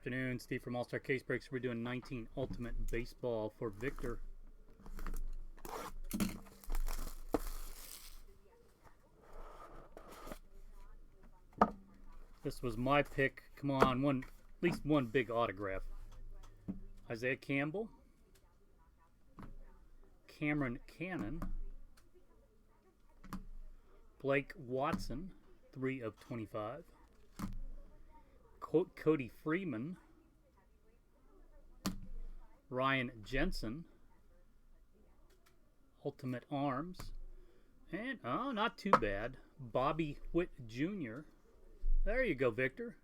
Afternoon, Steve from All Star Case Breaks. We're doing 19 Ultimate Baseball for Victor. This was my pick. Come on, at least one big autograph. Isaiah Campbell, Cameron Cannon, Blake Watson, 3 of 25. Cody Freeman, Ryan Jensen, Ultimate Arms, and, oh, not too bad, Bobby Witt Jr. There you go, Victor.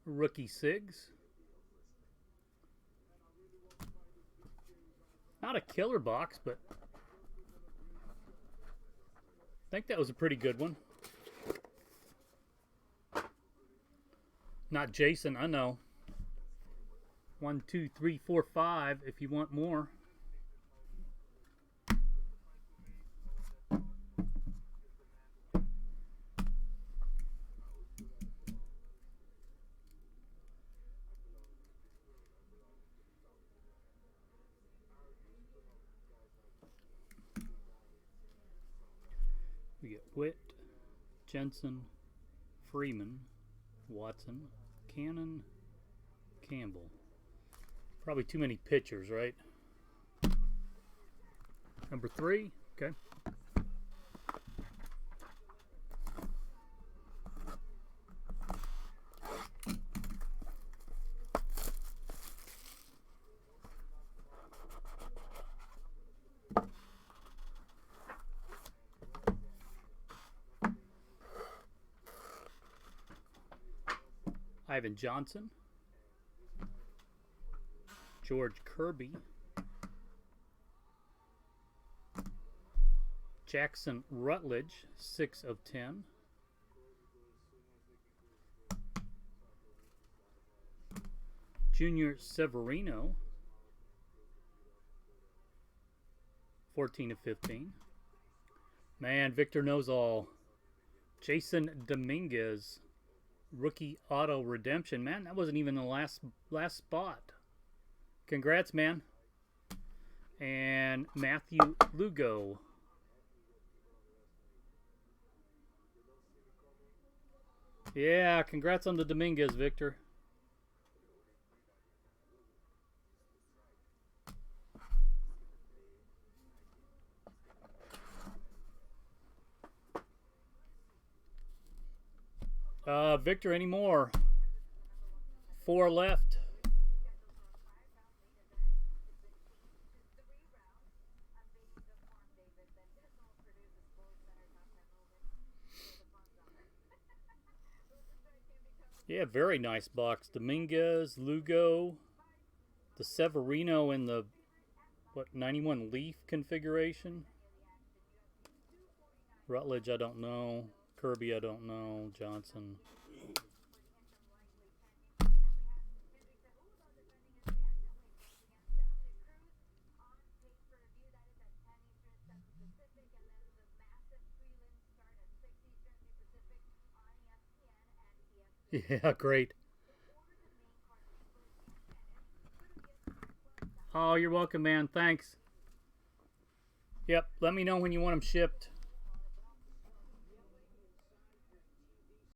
Rookie Sigs. Not a killer box, but I think that was a pretty good one. Not Jasson, I know. 1, 2, 3, 4, 5 if you want more. We get Witt, Jensen, Freeman, Watson, Cannon, Campbell. Probably too many pitchers, right? Number 3, okay. Ivan Johnson, George Kirby, Jackson Rutledge, 6 of 10. Junior Severino, 14 of 15. Man, Victor knows all. Jasson Dominguez, rookie auto redemption. Man, that wasn't even the last spot. Congrats, man. And Matthew Lugo. Yeah, congrats on the Dominguez, Victor. Victor, any more? 4 left. Yeah, very nice box. Dominguez, Lugo, the Severino in the, 91 leaf configuration. Rutledge, I don't know. Kirby, I don't know. Johnson. Yeah, great. Oh, you're welcome, man. Thanks. Yep, let me know when you want them shipped.